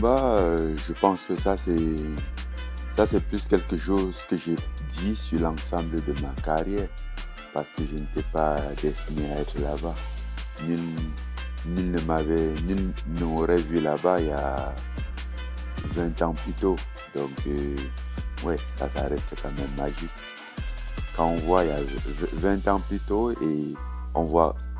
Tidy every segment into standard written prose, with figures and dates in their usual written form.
Je pense que ça c'est plus quelque chose que j'ai dit sur l'ensemble de ma carrière parce que je n'étais pas destiné à être là-bas. Nul, nul ne m'aurait vu là-bas il y a 20 ans plus tôt. Donc, ouais, ça reste quand même magique. Quand on voit il y a 20 ans plus tôt et on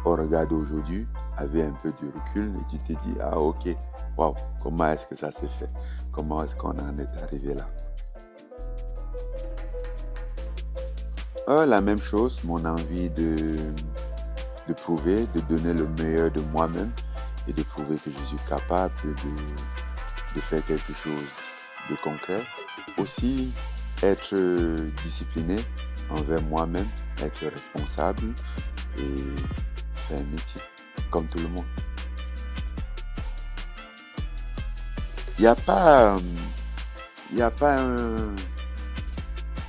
regarde aujourd'hui avec un peu de recul et tu te dis, ah ok, waouh, comment est-ce que ça s'est fait? Comment est-ce qu'on en est arrivé là? La même chose, mon envie de prouver, de donner le meilleur de moi-même et de prouver que je suis capable de faire quelque chose de concret. Aussi, être discipliné envers moi-même, être responsable et faire un métier comme tout le monde. Il n'y a pas, il y a pas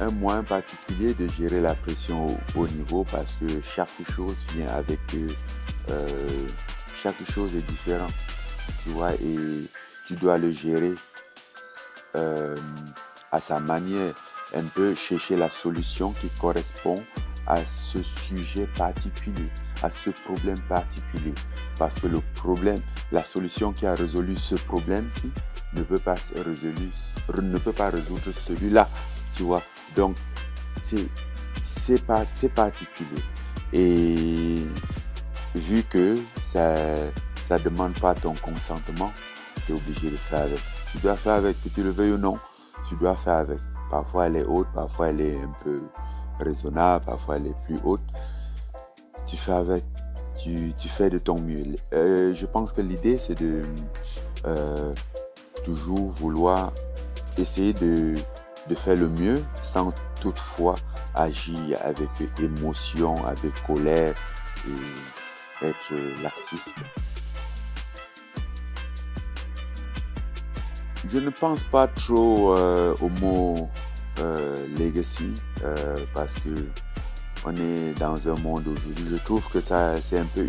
un moyen particulier de gérer la pression au niveau parce que chaque chose vient avec chaque chose est différente, tu vois, et tu dois le gérer à sa manière, un peu chercher la solution qui correspond à ce sujet particulier, à ce problème particulier, parce que le problème, la solution qui a résolu ce problème-ci ne peut pas résoudre celui-là, tu vois. Donc, c'est particulier. Et vu que ça ne demande pas ton consentement, tu es obligé de faire avec. Tu dois faire avec, que tu le veuilles ou non, tu dois faire avec. Parfois, elle est haute, parfois, elle est un peu raisonnable, parfois, elle est plus haute. Tu fais avec, tu fais de ton mieux. Je pense que l'idée, c'est de toujours vouloir essayer de faire le mieux sans toutefois agir avec émotion, avec colère et être laxiste. Je ne pense pas trop au mot legacy parce que on est dans un monde aujourd'hui. Je trouve que ça c'est un peu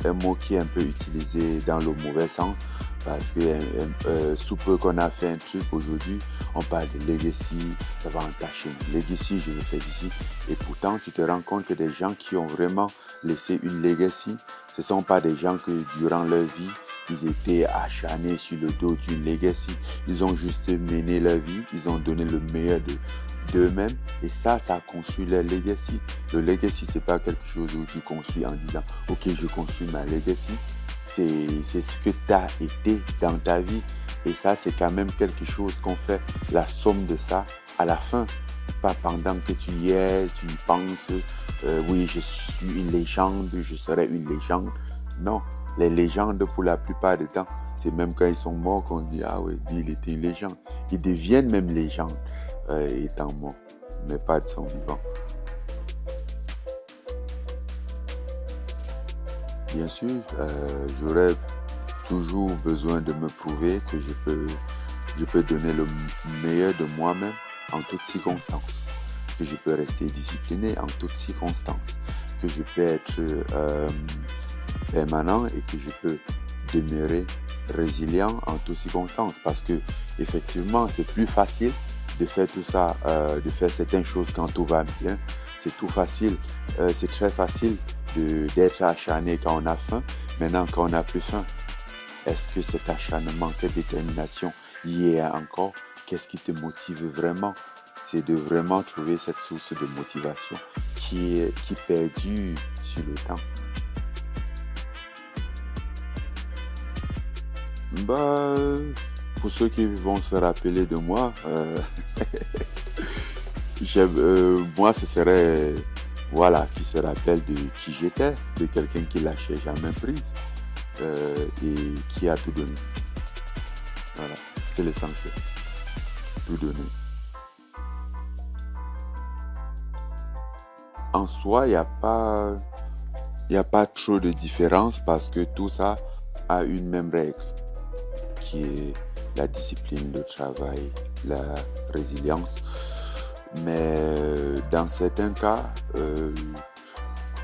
un mot qui est un peu utilisé dans le mauvais sens. Parce que sous peu qu'on a fait un truc aujourd'hui, on parle de legacy, ça va entacher. Legacy, je le fais ici. Et pourtant, tu te rends compte que des gens qui ont vraiment laissé une legacy, ce ne sont pas des gens que durant leur vie, ils étaient acharnés sur le dos d'une legacy. Ils ont juste mené leur vie, ils ont donné le meilleur d'eux-mêmes. Et ça a construit leur legacy. Le legacy, ce n'est pas quelque chose où tu construis en disant, ok, je construis ma legacy. C'est ce que tu as été dans ta vie. Et ça, c'est quand même quelque chose qu'on fait la somme de ça à la fin. Pas pendant que tu y es, tu y penses, oui, je suis une légende, je serai une légende. Non, les légendes, pour la plupart du temps, c'est même quand ils sont morts qu'on se dit, ah oui, il était une légende. Ils deviennent même légendes étant morts, mais pas de son vivant. Bien sûr, j'aurais toujours besoin de me prouver que je peux donner le meilleur de moi-même en toutes circonstances, que je peux rester discipliné en toutes circonstances, que je peux être permanent et que je peux demeurer résilient en toutes circonstances. Parce que effectivement, c'est plus facile de faire tout ça, de faire certaines choses quand tout va bien. C'est tout facile, c'est très facile d'être acharné quand on a faim. Maintenant, quand on n'a plus faim, est-ce que cet acharnement, cette détermination y est encore? Qu'est-ce qui te motive vraiment? C'est de vraiment trouver cette source de motivation qui perdure sur le temps. Pour ceux qui vont se rappeler de moi, moi, ce serait... Voilà, qui se rappelle de qui j'étais, de quelqu'un qui lâchait jamais prise et qui a tout donné. Voilà, c'est l'essentiel, tout donner. En soi, il n'y a pas trop de différence parce que tout ça a une même règle qui est la discipline, le travail, la résilience. Mais dans certains cas,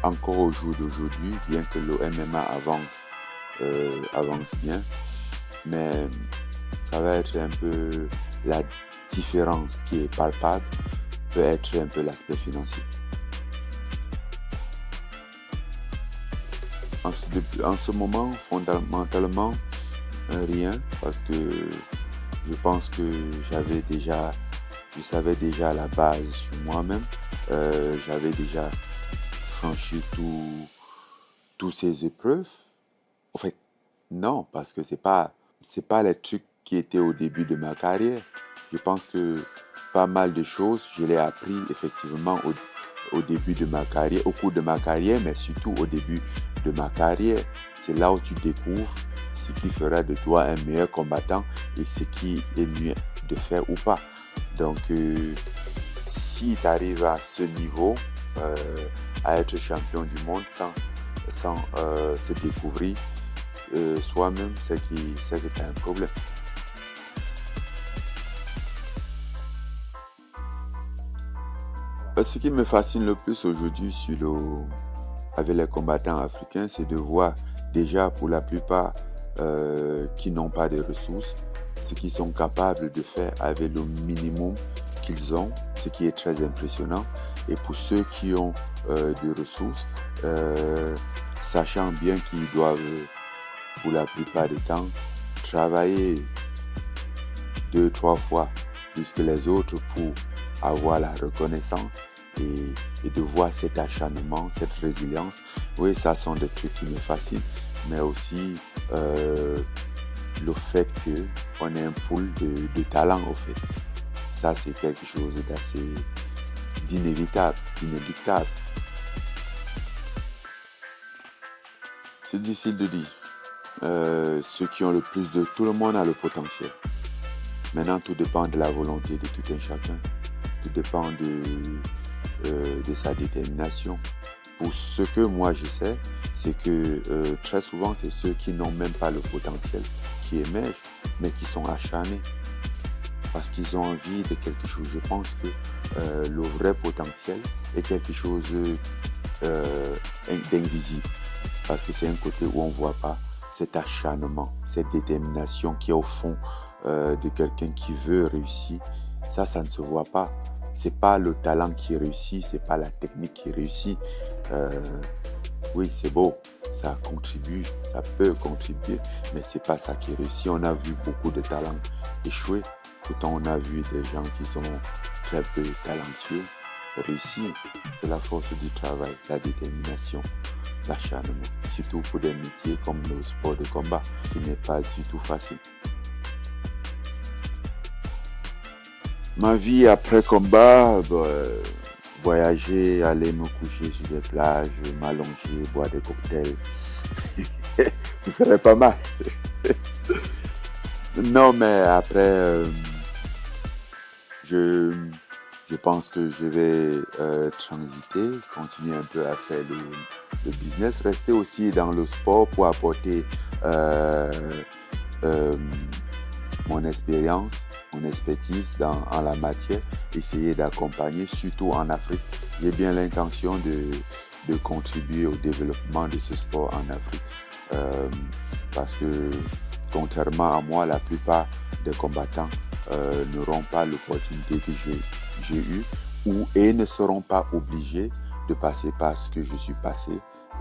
encore au jour d'aujourd'hui, bien que le MMA avance bien, mais ça va être un peu la différence qui est palpable, peut être un peu l'aspect financier. En ce moment, fondamentalement, rien, parce que je pense que je savais déjà la base sur moi-même. J'avais déjà franchi tous ces épreuves. En fait, non, parce que c'est pas les trucs qui étaient au début de ma carrière. Je pense que pas mal de choses, je l'ai appris effectivement au début de ma carrière, au cours de ma carrière, mais surtout au début de ma carrière. C'est là où tu découvres ce qui fera de toi un meilleur combattant et ce qui est mieux de faire ou pas. Donc, si tu arrives à ce niveau, à être champion du monde sans se découvrir soi-même, c'est que tu as un problème. Ce qui me fascine le plus aujourd'hui avec les combattants africains, c'est de voir déjà pour la plupart qui n'ont pas de ressources, ce qu'ils sont capables de faire avec le minimum qu'ils ont, ce qui est très impressionnant. Et pour ceux qui ont des ressources, sachant bien qu'ils doivent, pour la plupart du temps, travailler 2-3 fois plus que les autres pour avoir la reconnaissance et de voir cet acharnement, cette résilience. Oui, ça sont des trucs qui me fascinent, mais aussi le fait qu'on ait un pool de talent, au fait. Ça, c'est quelque chose d'inévitable. C'est difficile de dire. Ceux qui ont le plus de tout le monde a le potentiel. Maintenant, tout dépend de la volonté de tout un chacun. Tout dépend de sa détermination. Pour ce que moi je sais, c'est que très souvent, c'est ceux qui n'ont même pas le potentiel qui émergent, mais qui sont acharnés parce qu'ils ont envie de quelque chose. Je pense que le vrai potentiel est quelque chose d'invisible, parce que c'est un côté où on ne voit pas cet acharnement, cette détermination qui est au fond de quelqu'un qui veut réussir. Ça ne se voit pas. C'est pas le talent qui réussit, c'est pas la technique qui réussit. Oui, c'est beau, ça contribue, ça peut contribuer, mais c'est pas ça qui réussit. On a vu beaucoup de talents échouer, pourtant on a vu des gens qui sont très peu talentueux réussir. C'est la force du travail, la détermination, l'acharnement, surtout pour des métiers comme le sport de combat, qui n'est pas du tout facile. Ma vie après combat, voyager, aller me coucher sur des plages, m'allonger, boire des cocktails, ce serait pas mal. Non, mais après, je pense que je vais transiter, continuer un peu à faire le business, rester aussi dans le sport pour apporter mon expérience, mon expertise en la matière, essayer d'accompagner, surtout en Afrique. J'ai bien l'intention de contribuer au développement de ce sport en Afrique. Parce que, contrairement à moi, la plupart des combattants n'auront pas l'opportunité que j'ai eue et ne seront pas obligés de passer par ce que je suis passé.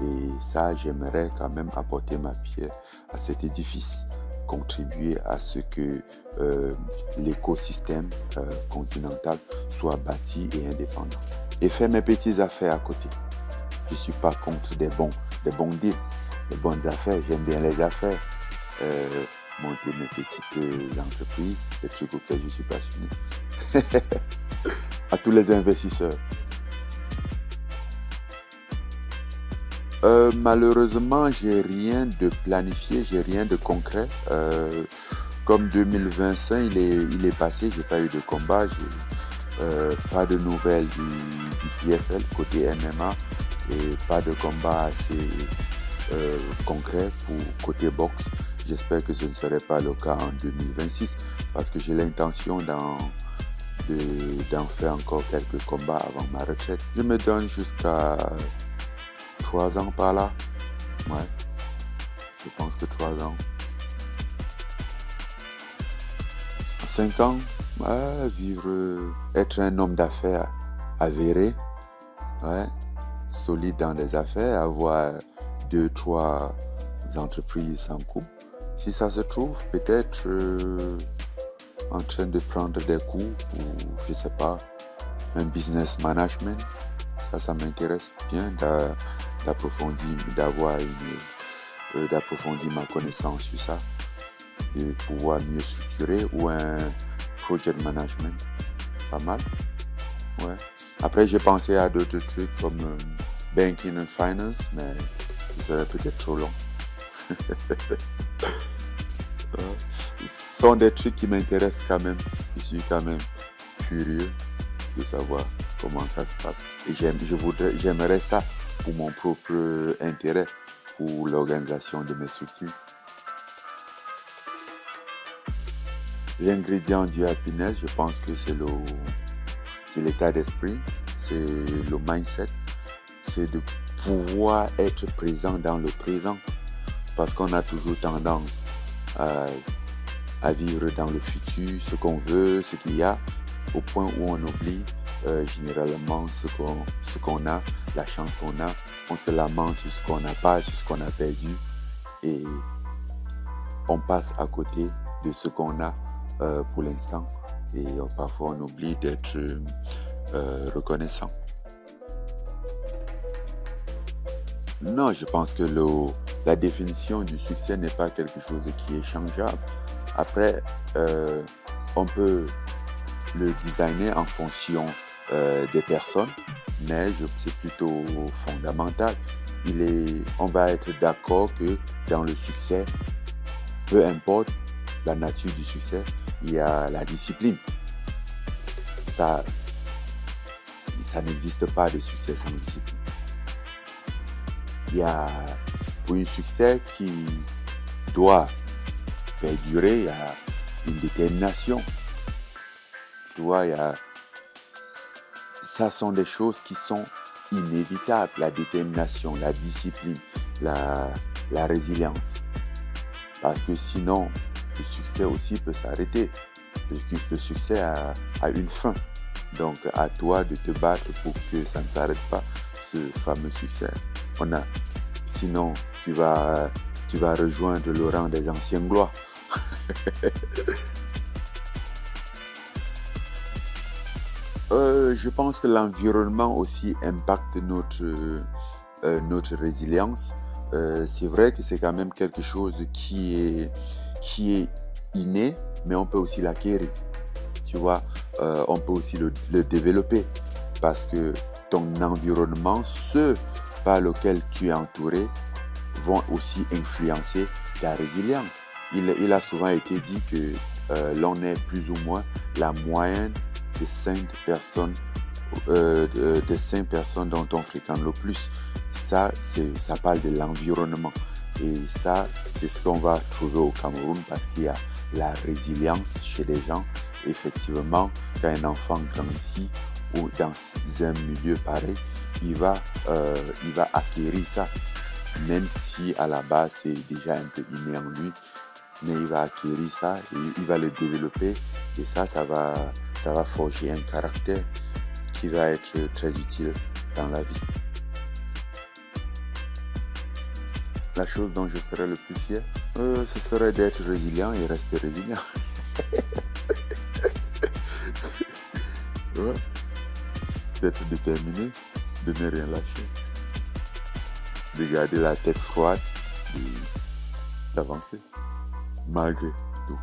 Et ça, j'aimerais quand même apporter ma pierre à cet édifice, contribuer à ce que l'écosystème continental soit bâti et indépendant. Et faire mes petites affaires à côté. Je ne suis pas contre des bons deals, des bonnes affaires. J'aime bien les affaires. Monter mes petites entreprises, des trucs auxquels je suis passionné. À tous les investisseurs. Malheureusement, j'ai rien de planifié, j'ai rien de concret. Comme 2025, il est passé, j'ai pas eu de combat, j'ai pas de nouvelles du PFL côté MMA et pas de combat assez concret pour côté boxe. J'espère que ce ne serait pas le cas en 2026 parce que j'ai l'intention d'en faire encore quelques combats avant ma retraite. Je me donne jusqu'à 3 ans par là. Ouais, je pense que 3 ans. 5 ans, être un homme d'affaires avéré, ouais, solide dans les affaires, avoir 2-3 entreprises en cours. Si ça se trouve, peut-être en train de prendre des cours ou, je sais pas, un business management. Ça m'intéresse bien d'approfondir ma connaissance sur ça, de pouvoir mieux structurer, ou un project management. Pas mal. Ouais. Après, j'ai pensé à d'autres trucs comme banking and finance, mais ce serait peut-être trop long. Ce sont des trucs qui m'intéressent quand même. Je suis quand même curieux de savoir comment ça se passe. Et j'aimerais ça pour mon propre intérêt, pour l'organisation de mes structures. L'ingrédient du happiness, je pense que c'est l'état d'esprit, c'est le mindset, c'est de pouvoir être présent dans le présent, parce qu'on a toujours tendance à vivre dans le futur, ce qu'on veut, ce qu'il y a, au point où on oublie généralement ce qu'on a, la chance qu'on a. On se lamente sur ce qu'on n'a pas, sur ce qu'on a perdu, et on passe à côté de ce qu'on a pour l'instant, et parfois on oublie d'être reconnaissant. Non, je pense que la définition du succès n'est pas quelque chose qui est changeable. Après, on peut le designer en fonction des personnes, mais c'est plutôt fondamental. On va être d'accord que dans le succès, peu importe la nature du succès, il y a la discipline. Ça n'existe pas de succès sans discipline. Il y a, pour un succès qui doit perdurer, il y a une détermination. Tu vois, ça sont des choses qui sont inévitables. La détermination, la discipline, la résilience. Parce que sinon, le succès aussi peut s'arrêter. Le succès a une fin. Donc, à toi de te battre pour que ça ne s'arrête pas, ce fameux succès. Sinon, tu vas rejoindre le rang des anciens gloires. Je pense que l'environnement aussi impacte notre résilience. C'est vrai que c'est quand même quelque chose qui est inné, mais on peut aussi l'acquérir. Tu vois, on peut aussi le développer, parce que ton environnement, ceux par lesquels tu es entouré, vont aussi influencer ta résilience. Il a souvent été dit que l'on est plus ou moins la moyenne des 5 personnes dont on fréquente le plus. Ça parle de l'environnement. Et ça, c'est ce qu'on va trouver au Cameroun, parce qu'il y a la résilience chez les gens. Effectivement, quand un enfant grandit ou dans un milieu pareil, il va acquérir ça. Même si à la base, c'est déjà un peu inné en lui, mais il va acquérir ça et il va le développer. Et ça va forger un caractère qui va être très utile dans la vie. La chose dont je serais le plus fier, ce serait d'être résilient et rester résilient. Ouais. D'être déterminé, de ne rien lâcher, de garder la tête froide et d'avancer malgré tout.